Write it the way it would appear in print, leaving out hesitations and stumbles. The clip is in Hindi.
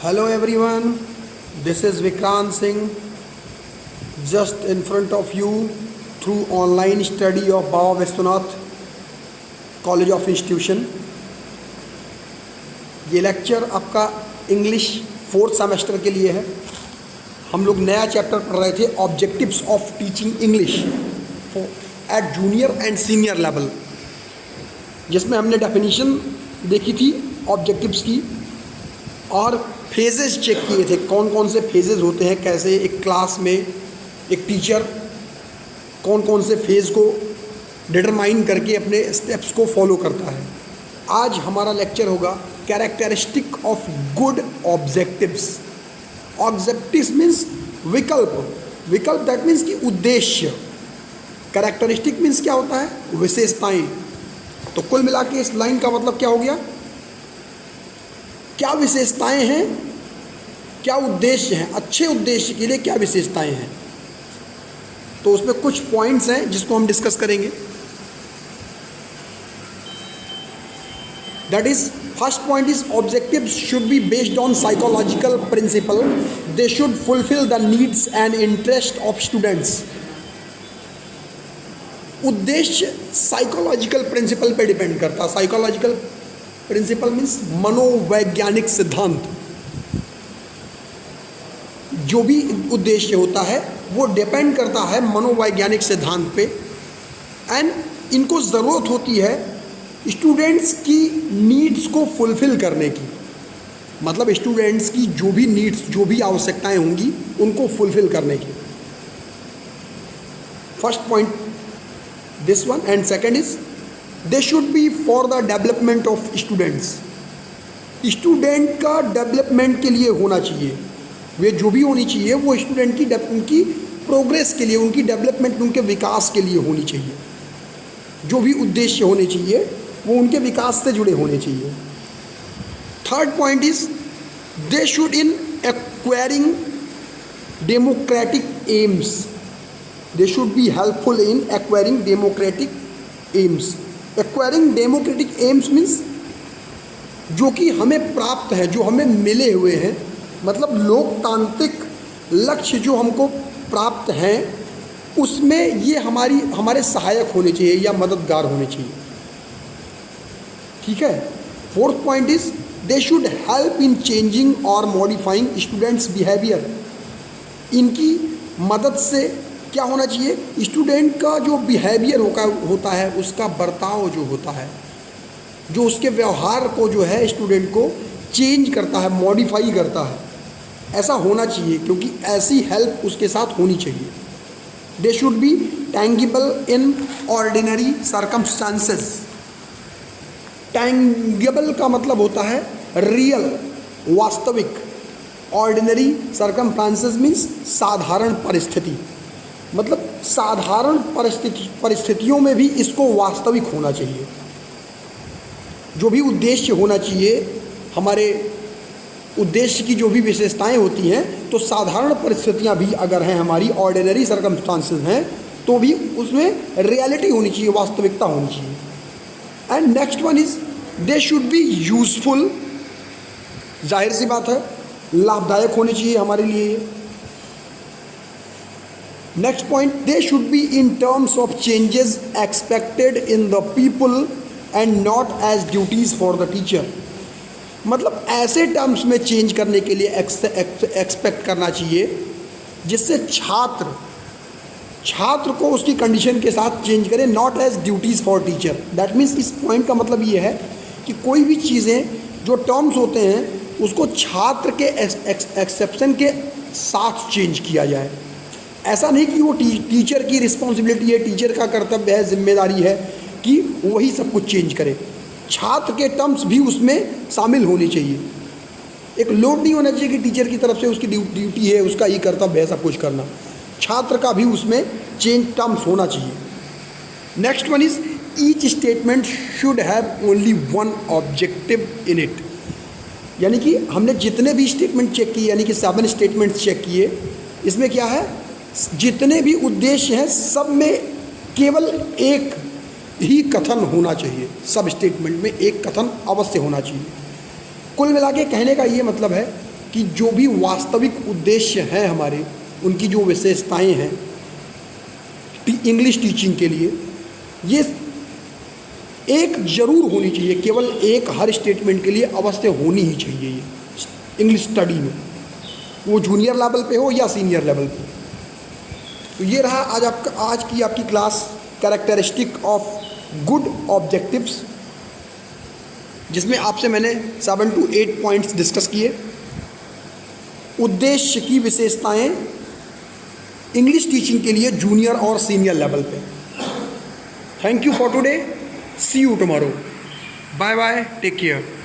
Hello everyone, this is Vikrant Singh, just in front of you through online study of Baba Vishwanath College of Institution. ये लेक्चर आपका इंग्लिश 4th सेमेस्टर के लिए है। हम लोग नया चैप्टर पढ़ रहे थे objectives of teaching English at junior and senior level, जिसमें हमने डेफिनेशन देखी थी ऑब्जेक्टिव्स की और फेजेस चेक किए थे, कौन कौन से फेजेस होते हैं, कैसे एक क्लास में एक टीचर कौन कौन से फेज़ को डिटरमाइन करके अपने स्टेप्स को फॉलो करता है। आज हमारा लेक्चर होगा characteristic of good objectives. Objectives means विकल्प दैट मीन्स कि उद्देश्य। कैरेक्टरिस्टिक मीन्स क्या होता है? विशेषताएं। तो कुल मिला के इस लाइन का मतलब क्या हो गया? क्या विशेषताएं हैं, क्या उद्देश्य हैं, अच्छे उद्देश्य के लिए क्या विशेषताएं हैं। तो उसमें कुछ पॉइंट्स हैं जिसको हम डिस्कस करेंगे। That is first point is objectives should be based on psychological principle. They should fulfil the needs and interest of students. उद्देश्य साइकोलॉजिकल प्रिंसिपल पे डिपेंड करता है। साइकोलॉजिकल प्रिंसिपल मीन्स मनोवैज्ञानिक सिद्धांत। जो भी उद्देश्य होता है वो डिपेंड करता है मनोवैज्ञानिक सिद्धांत पे। एंड इनको ज़रूरत होती है स्टूडेंट्स की नीड्स को फुलफिल करने की। मतलब स्टूडेंट्स की जो भी नीड्स, जो भी आवश्यकताएं होंगी उनको फुलफिल करने की। First point this one. And second is they should B for the development of students. Student का डेवलपमेंट के लिए होना चाहिए। वे जो भी होनी चाहिए वो स्टूडेंट की उनकी प्रोग्रेस के लिए, उनकी डेवलपमेंट, उनके विकास के लिए होनी चाहिए। जो भी उद्देश्य होने चाहिए वो उनके विकास से जुड़े होने चाहिए। Third point is they should in acquiring democratic AIIMS. They should be helpful in acquiring democratic AIIMS. Acquiring democratic AIIMS means जो कि हमें प्राप्त है, जो हमें मिले हुए हैं, मतलब लोकतांत्रिक लक्ष्य जो हमको प्राप्त हैं, उसमें ये हमारे सहायक होने चाहिए या मददगार होने चाहिए। ठीक है। Fourth point is they should help in changing और मॉडिफाइंग स्टूडेंट्स बिहेवियर। इनकी मदद से क्या होना चाहिए? स्टूडेंट का जो बिहेवियर होता है, उसका बर्ताव जो होता है, जो उसके व्यवहार को जो है स्टूडेंट को चेंज करता है, मॉडिफाई करता है, ऐसा होना चाहिए, क्योंकि ऐसी हेल्प उसके साथ होनी चाहिए। They should be tangible in ordinary circumstances. Tangible का मतलब होता है रियल, वास्तविक। ऑर्डिनरी सर्कमस्टांसेस मीन्स साधारण परिस्थिति। मतलब साधारण परिस्थितियों में भी इसको वास्तविक होना चाहिए। जो भी उद्देश्य होना चाहिए, हमारे उद्देश्य की जो भी विशेषताएं होती हैं, तो साधारण परिस्थितियां भी अगर हैं, हमारी ऑर्डिनरी सर्कमस्टांसेस हैं, तो भी उसमें रियलिटी होनी चाहिए, वास्तविकता होनी चाहिए। And next one is they should be useful. जाहिर सी बात है, लाभदायक होनी चाहिए हमारे लिए। Next point, they should be in terms of changes expected in the people and not as duties for the teacher. मतलब ऐसे टर्म्स में चेंज करने के लिए एक्सपेक्ट करना चाहिए जिससे छात्र को उसकी कंडीशन के साथ चेंज करें, not as duties for teacher. That means इस पॉइंट का मतलब ये है कि कोई भी चीज़ें जो टर्म्स होते हैं उसको छात्र के एक्सेप्शन के साथ चेंज किया जाए। ऐसा नहीं कि वो टीचर की रिस्पॉन्सिबिलिटी है, टीचर का कर्तव्य है, जिम्मेदारी है कि वही सब कुछ चेंज करे। छात्र के टर्म्स भी उसमें शामिल होने चाहिए। एक लोड नहीं होना चाहिए कि टीचर की तरफ से उसकी ड्यूटी है, उसका ही कर्तव्य है सब कुछ करना। छात्र का भी उसमें चेंज टर्म्स होना चाहिए। Next one is each statement should have only one objective in it. यानी कि हमने जितने भी स्टेटमेंट चेक किए, यानी कि 7 स्टेटमेंट्स चेक किए, इसमें क्या है, जितने भी उद्देश्य हैं सब में केवल एक ही कथन होना चाहिए। सब स्टेटमेंट में एक कथन अवश्य होना चाहिए। कुल मिला के कहने का ये मतलब है कि जो भी वास्तविक उद्देश्य हैं हमारे, उनकी जो विशेषताएं हैं इंग्लिश टीचिंग के लिए, ये एक ज़रूर होनी चाहिए, केवल एक हर स्टेटमेंट के लिए अवश्य होनी ही चाहिए ये इंग्लिश स्टडी में, वो जूनियर लेवल पे हो या सीनियर लेवल पे। तो ये रहा आज की आपकी class, characteristic of good objectives, जिसमें आपसे मैंने 7 to 8 पॉइंट्स डिस्कस किए। उद्देश्य की विशेषताएं इंग्लिश टीचिंग के लिए जूनियर और सीनियर लेवल पे। Thank you for today, see you tomorrow, bye bye, take care.